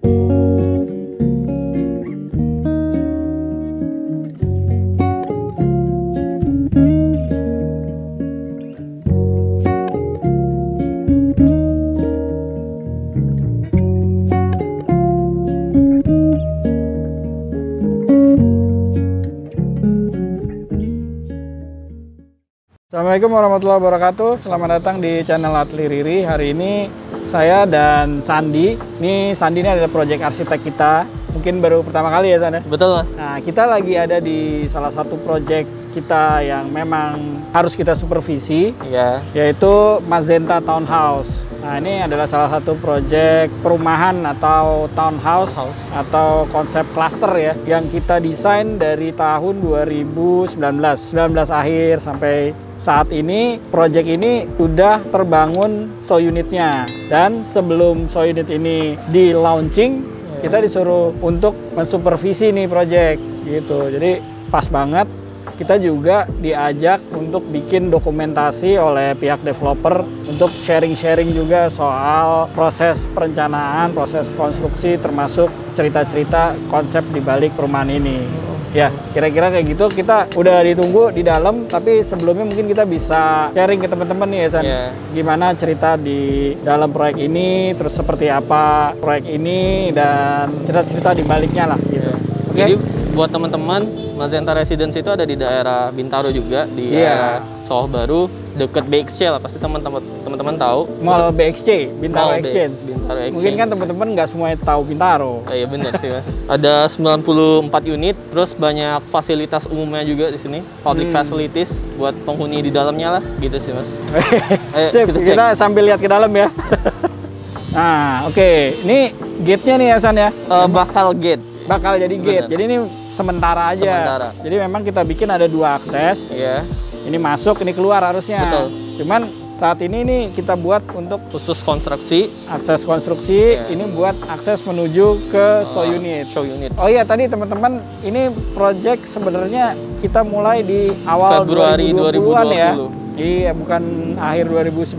Assalamualaikum warahmatullahi wabarakatuh. Selamat datang di channel Atli Riri. Hari ini saya dan Sandi. Sandi ini adalah proyek arsitek kita. Mungkin baru pertama kali ya, San? Betul, Mas. Nah, kita lagi ada di salah satu proyek kita yang memang harus kita supervisi, yaitu Magenta Townhouse. Nah, ini adalah salah satu proyek perumahan atau townhouse atau konsep cluster ya, yang kita desain dari tahun 2019 akhir sampai saat ini. Proyek ini sudah terbangun show unitnya, dan sebelum show unit ini di launching, kita disuruh untuk mensupervisi nih proyek gitu. Jadi pas banget kita juga diajak untuk bikin dokumentasi oleh pihak developer untuk sharing-sharing juga soal proses perencanaan, proses konstruksi, termasuk cerita-cerita konsep di balik perumahan ini. Ya, kira-kira kayak gitu. Kita udah ditunggu di dalam, tapi sebelumnya mungkin kita bisa sharing ke teman-teman nih ya, San. Gimana cerita di dalam proyek ini, terus seperti apa proyek ini, dan cerita-cerita di baliknya lah gitu. Jadi buat teman-teman, Magenta Residence itu ada di daerah Bintaro juga, di daerah Soho Baru, deket BXC lah, pasti teman-teman tahu. Mall BXC, Bintaro Exchange. Bintaro Exchange. Mungkin kan teman-teman nggak semuanya tahu Bintaro. Iya benar sih, Mas. Ada 94 unit, terus banyak fasilitas umumnya juga di sini, public facilities buat penghuni di dalamnya lah, gitu sih, Mas. Ayo, kita sambil lihat ke dalam ya. Nah, oke. Ini gate-nya nih ya, San ya? Bakal jadi gate. Jadi ini sementara aja. Jadi memang kita bikin ada 2 akses. Ini masuk, ini keluar harusnya. Betul. Cuman saat ini nih kita buat untuk khusus konstruksi, akses konstruksi. Ini buat akses menuju ke show unit. Oh iya, tadi teman-teman, ini project sebenarnya kita mulai di awal Februari 2020-an ya. Iya, bukan akhir 2019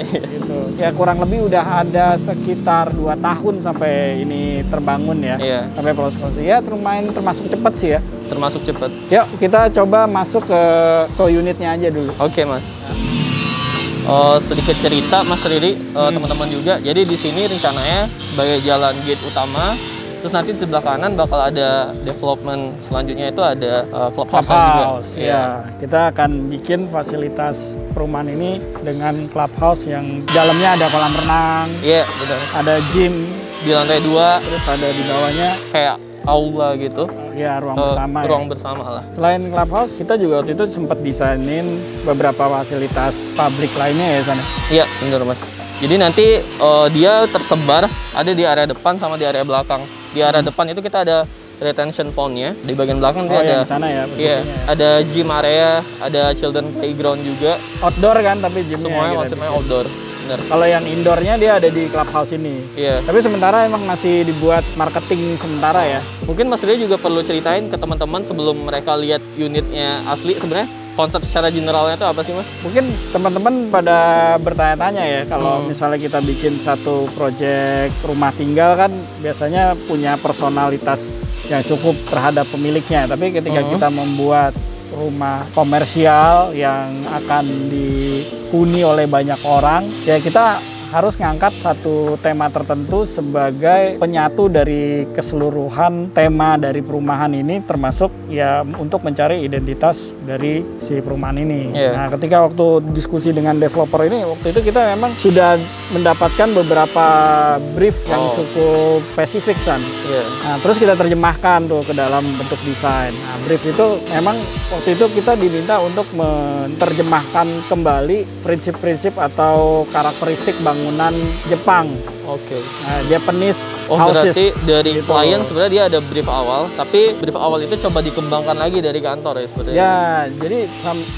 gitu. Ya kurang lebih udah ada sekitar 2 tahun sampai ini terbangun ya. Sampai proses konstruksi ya, termasuk cepat sih ya. Termasuk cepat. Yuk kita coba masuk ke show unitnya aja dulu. Oke, Mas. Sedikit cerita Mas Riri, teman-teman juga. Jadi di sini rencananya sebagai jalan gate utama. Terus nanti di sebelah kanan bakal ada development selanjutnya, itu ada clubhouse juga. Ya, kita akan bikin fasilitas perumahan ini dengan clubhouse yang dalamnya ada kolam renang. Iya, benar. Ada gym di lantai 2, terus ada di bawahnya kayak aula gitu. Ya, ruang bersama. Ruang bersama lah. Selain clubhouse, kita juga waktu itu sempat desainin beberapa fasilitas publik lainnya ya, San. Iya, benar, Mas. Jadi nanti dia tersebar, ada di area depan sama di area belakang. Di area depan itu kita ada retention pond-nya, di bagian belakang dia ada. Di sana ya. Iya, ada gym area, ada children playground juga. Outdoor kan, tapi gymnya semuanya gitu. konsepnya outdoor. Bener. Kalau yang indoornya dia ada di clubhouse ini. Iya. Tapi sementara emang masih dibuat marketing sementara ya. Mungkin Mas Ria juga perlu ceritain ke teman-teman sebelum mereka lihat unitnya asli, sebenarnya konsep secara generalnya itu apa sih, Mas? Mungkin teman-teman pada bertanya-tanya ya, kalau misalnya kita bikin satu proyek rumah tinggal kan biasanya punya personalitas yang cukup terhadap pemiliknya. Tapi ketika kita membuat rumah komersial yang akan dihuni oleh banyak orang, ya kita harus ngangkat satu tema tertentu sebagai penyatu dari keseluruhan tema dari perumahan ini, termasuk ya untuk mencari identitas dari si perumahan ini. Nah, ketika waktu diskusi dengan developer ini, waktu itu kita memang sudah mendapatkan beberapa brief yang cukup spesifik, San. Nah, terus kita terjemahkan tuh ke dalam bentuk desain. Nah, brief itu memang waktu itu kita diminta untuk menerjemahkan kembali prinsip-prinsip atau karakteristik bangunan Jepang. Nah, Japanese houses. Berarti dari gitu. klien sebenarnya dia ada brief awal, tapi brief awal itu coba dikembangkan lagi dari kantor ya sebenarnya. Ya, jadi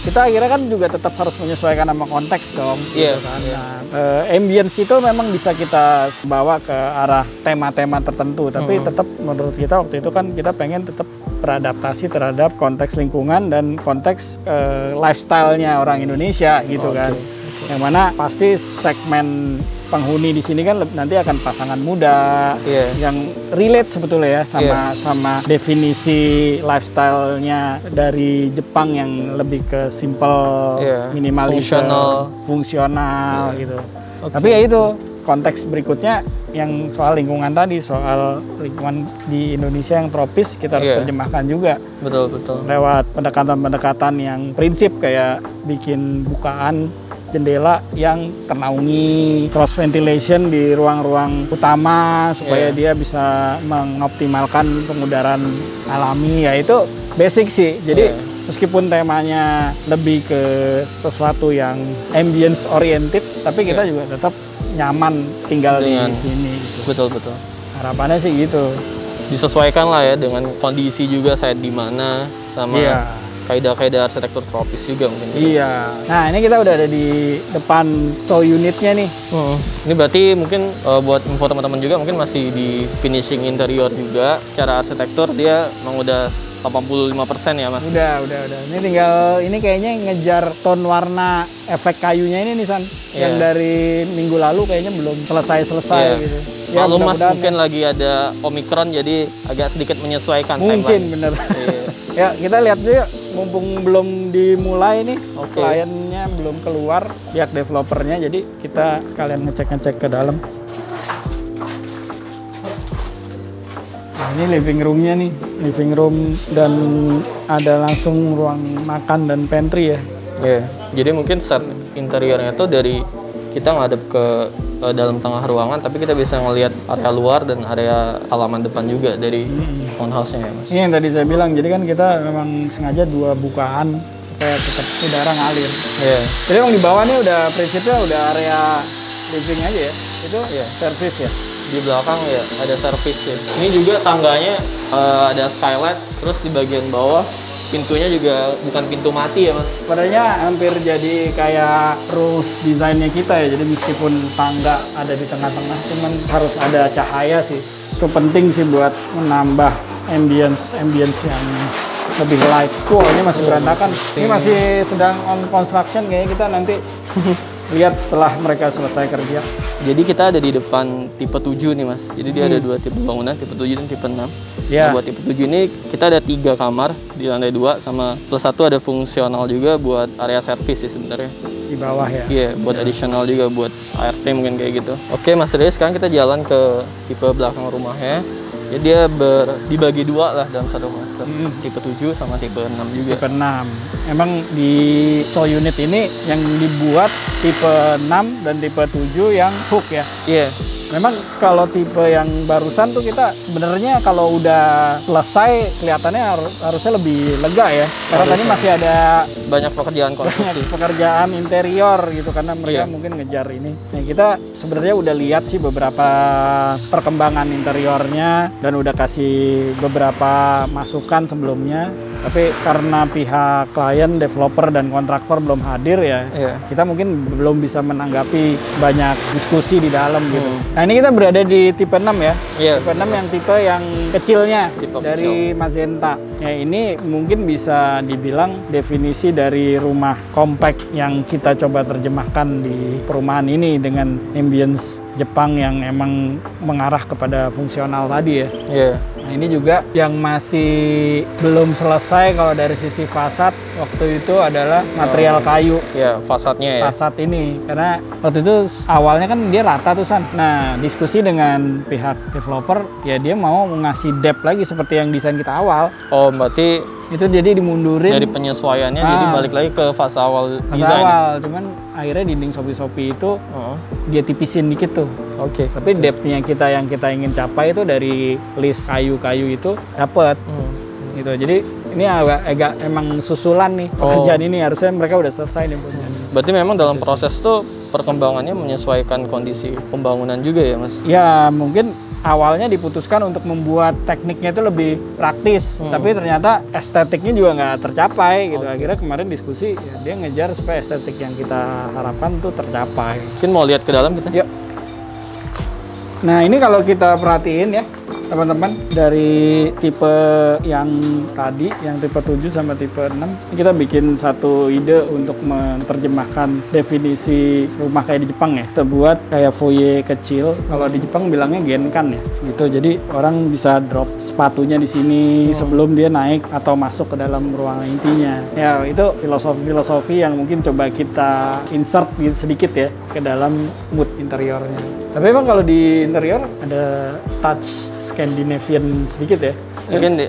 kita akhirnya kan juga tetap harus menyesuaikan sama konteks dong. Gitu kan. Nah, ambience itu memang bisa kita bawa ke arah tema-tema tertentu, tapi tetap menurut kita waktu itu kan kita pengen tetap beradaptasi terhadap konteks lingkungan dan konteks lifestyle-nya orang Indonesia gitu kan. Yang mana pasti segmen penghuni di sini kan nanti akan pasangan muda yang relate sebetulnya ya sama definisi lifestyle-nya dari Jepang yang lebih ke simple, minimalism, fungsional gitu. Tapi ya itu konteks berikutnya yang soal lingkungan tadi, soal lingkungan di Indonesia yang tropis kita harus terjemahkan juga. Betul. Lewat pendekatan-pendekatan yang prinsip kayak bikin bukaan jendela yang ternaungi, cross ventilation di ruang-ruang utama supaya dia bisa mengoptimalkan pengudaran alami, ya itu basic sih. Jadi meskipun temanya lebih ke sesuatu yang ambience oriented, tapi kita juga tetap nyaman tinggal di sini gitu. Betul. Harapannya sih gitu. Disesuaikan lah ya dengan kondisi juga saya di mana sama kaidah-kaidah arsitektur tropis juga mungkin. Iya. Nah, ini kita udah ada di depan show unitnya nih. Ini berarti mungkin buat info teman-teman juga mungkin masih di finishing interior juga. Cara arsitektur dia memang udah 85% ya, Mas? Udah. Ini tinggal, ini kayaknya ngejar tone warna efek kayunya ini nih, San. Yang dari minggu lalu kayaknya belum selesai gitu. Ya, Mas, mungkin lagi ada Omicron jadi agak sedikit menyesuaikan. Mungkin, bener. Ya, kita lihat dulu yuk. Mumpung belum dimulai nih, kliennya belum keluar, pihak developernya, jadi kita kalian ngecek ke dalam. Nah, ini living roomnya nih, living room dan ada langsung ruang makan dan pantry ya. Jadi mungkin set interiornya itu dari kita ngadep ke dalam tengah ruangan, tapi kita bisa ngelihat area luar dan area halaman depan juga dari townhouse-nya ya, Mas. Ini yang tadi saya bilang, jadi kan kita memang sengaja 2 bukaan supaya tetap udara ngalir. Jadi memang di bawah nih udah prinsipnya udah area living aja ya, itu service ya. Di belakang ya ada service ya. Ini juga tangganya ada skylight, terus di bagian bawah pintunya juga bukan pintu mati ya, Mas. Padahal hampir jadi kayak rules desainnya kita ya. Jadi meskipun tangga ada di tengah-tengah, cuman harus ada cahaya sih. Itu penting sih buat menambah ambience yang lebih light. Ini masih berantakan. Ini masih sedang on construction, kayaknya kita nanti lihat setelah mereka selesai kerja. Jadi kita ada di depan tipe 7 nih, Mas. Jadi dia ada 2 tipe bangunan, tipe 7 dan tipe 6. Nah, buat tipe 7 ini kita ada 3 kamar di lantai 2 sama plus 1 ada fungsional juga buat area servis sih sebenarnya. Di bawah ya? Iya, buat additional juga buat ART mungkin kayak gitu. Oke, Mas Rey, sekarang kita jalan ke tipe belakang rumahnya. Jadi dia dibagi 2 lah dalam satu cluster. Tipe 7 sama tipe 6 juga. Tipe 6. Emang di show unit ini yang dibuat tipe 6 dan tipe 7 yang hook ya? Iya. Memang kalau tipe yang barusan tuh kita sebenarnya kalau udah selesai kelihatannya harusnya lebih lega ya. Karena tadi masih ada banyak pekerjaan konstruksi. Pekerjaan interior gitu karena mereka mungkin ngejar ini. Nah, kita sebenarnya udah lihat sih beberapa perkembangan interiornya dan udah kasih beberapa masukan sebelumnya. Tapi karena pihak klien, developer dan kontraktor belum hadir ya, kita mungkin belum bisa menanggapi banyak diskusi di dalam gitu. Nah, ini kita berada di tipe 6 ya. Tipe 6 yang tipe yang kecilnya dari Mazenta. Ya, ini mungkin bisa dibilang definisi dari rumah compact yang kita coba terjemahkan di perumahan ini dengan ambience Jepang yang emang mengarah kepada fungsional tadi ya. Nah, ini juga yang masih belum selesai kalau dari sisi fasad waktu itu adalah material kayu. Fasadnya ya. Fasad ini karena waktu itu awalnya kan dia rata tuh, San. Nah, diskusi dengan pihak developer ya dia mau ngasih depth lagi seperti yang desain kita awal. Oh, berarti itu jadi dimundurin dari penyesuaiannya jadi balik lagi ke fase awal desain. Cuman akhirnya dinding sopi-sopi itu dia tipisin dikit tuh. Tapi depth-nya yang kita ingin capai itu dari list kayu-kayu itu dapat. Gitu. Jadi ini agak emang susulan nih pekerjaan ini, harusnya mereka udah selesai nih. Berarti memang dalam proses tuh perkembangannya menyesuaikan kondisi pembangunan juga ya, Mas? Ya, mungkin awalnya diputuskan untuk membuat tekniknya itu lebih praktis, tapi ternyata estetiknya juga nggak tercapai gitu. Akhirnya kemarin diskusi, ya dia ngejar supaya estetik yang kita harapkan tuh tercapai. Mungkin mau lihat ke dalam kita? Yuk. Nah, ini kalau kita perhatiin ya, teman-teman, dari tipe yang tadi, yang tipe 7 sama tipe 6, kita bikin satu ide untuk menerjemahkan definisi rumah kayak di Jepang ya. Kita buat kayak foyer kecil, kalau di Jepang bilangnya genkan ya, gitu. Jadi orang bisa drop sepatunya di sini sebelum dia naik atau masuk ke dalam ruangan intinya. Ya itu filosofi yang mungkin coba kita insert sedikit ya ke dalam mood interiornya. Tapi emang kalau di interior ada touch Scandinavian sedikit ya? Mungkin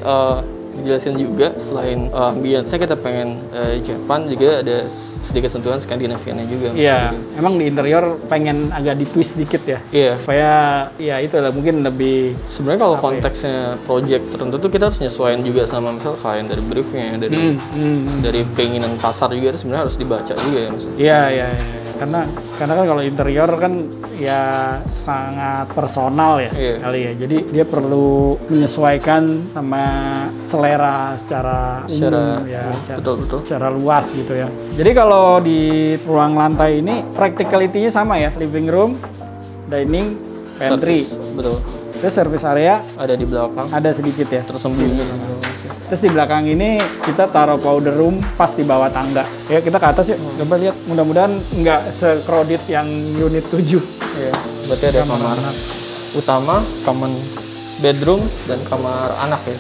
dijelasin juga selain ambience-nya kita pengen Jepang juga ada sedikit sentuhan Skandinaviannya juga. Iya, emang di interior pengen agak di-twist dikit ya? Iya. Supaya ya itu lah mungkin lebih... Sebenarnya kalau konteksnya project tertentu tuh kita harus nyesuaiin juga sama misal klien dari briefnya, dari keinginan pasar juga sebenarnya harus dibaca juga ya Mas. Iya. Karena kan kalau interior kan ya sangat personal ya kali ya. Jadi dia perlu menyesuaikan sama selera secara umum ya, betul. secara luas gitu ya. Jadi kalau di ruang lantai ini practicality-nya sama ya, living room, dining, pantry. Betul. Terus service area ada di belakang. Ada sedikit ya. Tersembunyi. Terus di belakang ini kita taruh powder room pas di bawah tangga. Ya kita ke atas yuk, coba lihat. Mudah-mudahan nggak se-crowded yang unit 7. Iya, berarti ada kamar utama, kamar bedroom, dan kamar anak ya?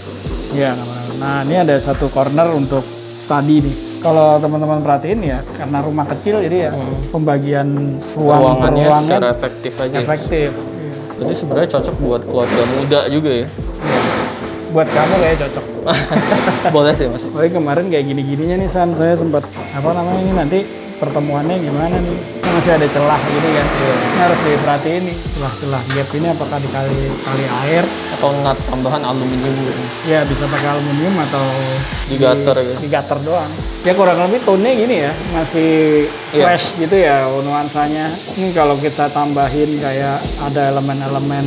Iya, kamar anak. Nah ini ada satu corner untuk study nih. Kalau teman-teman perhatiin ya, karena rumah kecil jadi ya pembagian ruangannya secara efektif aja. Efektif. Jadi sebenarnya cocok buat keluarga muda juga ya? Buat kamu kayak cocok. Boleh sih Mas. Tapi kemarin kayak gini-gininya nih San, saya sempat ini nanti pertemuannya gimana nih? Masih ada celah gitu kan. Ini harus diperhatiin nih, celah-celah gap ini apakah dikali air atau ngat tambahan aluminium gitu. Ya bisa pakai aluminium atau di gutter doang. Ya kurang lebih tone-nya gini ya, masih fresh gitu ya nuansanya. Ini kalau kita tambahin kayak ada elemen-elemen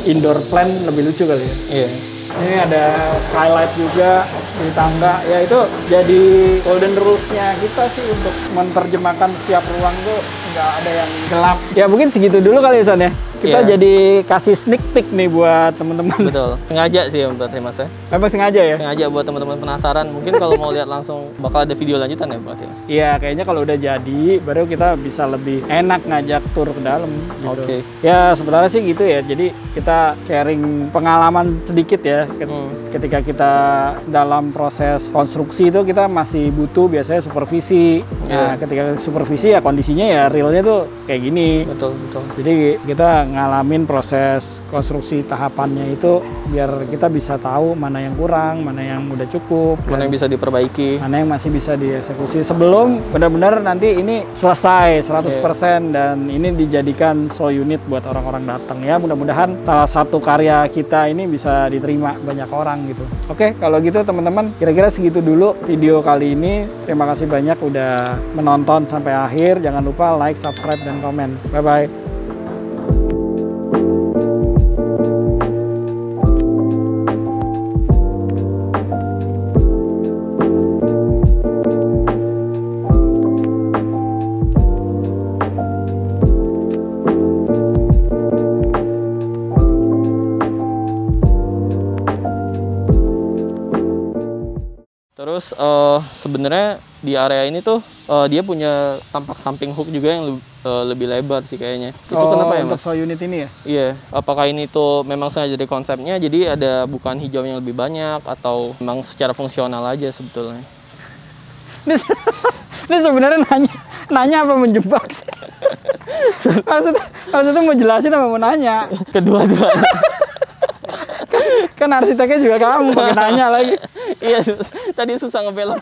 indoor plant lebih lucu kali ya. Iya. Ini ada skylight juga di tangga. Ya itu jadi golden rules-nya kita sih untuk menerjemahkan setiap ruang tuh nggak ada yang gelap. Ya mungkin segitu dulu kali ya San ya. Kita jadi kasih sneak peek nih buat teman-teman. Betul. Sengaja sih berarti Mas ya. Memang sengaja ya? Sengaja buat teman-teman penasaran. Mungkin kalau mau lihat langsung bakal ada video lanjutan ya berarti Mas. Iya, kayaknya kalau udah jadi baru kita bisa lebih enak ngajak tur ke dalam gitu. Oke. Ya sebenarnya sih gitu ya. Jadi kita sharing pengalaman sedikit ya. Ketika kita dalam proses konstruksi itu kita masih butuh biasanya supervisi. Nah, ketika supervisi ya kondisinya ya realnya tuh kayak gini. Betul. Jadi kita ngalamin proses konstruksi tahapannya itu biar kita bisa tahu mana yang kurang, mana yang udah cukup, mana yang bisa diperbaiki, mana yang masih bisa dieksekusi sebelum benar-benar nanti ini selesai 100% dan ini dijadikan show unit buat orang-orang datang ya. Mudah-mudahan salah satu karya kita ini bisa diterima banyak orang gitu. Oke, kalau gitu teman-teman, kira-kira segitu dulu video kali ini. Terima kasih banyak udah menonton sampai akhir. Jangan lupa like, subscribe, dan komen. Bye-bye. Terus sebenarnya di area ini tuh dia punya tampak samping hook juga yang lebih lebar sih kayaknya. Itu kenapa ya Mas? Untuk show unit ini ya? Iya. Apakah ini tuh memang sengaja dari konsepnya jadi ada bukaan hijau yang lebih banyak atau memang secara fungsional aja sebetulnya? Ini sebenarnya nanya apa menjebak sih? maksudnya mau jelasin apa mau nanya? Kedua-dua. kan arsiteknya juga kamu pakai nanya lagi. Iya, tadi susah ngebelok.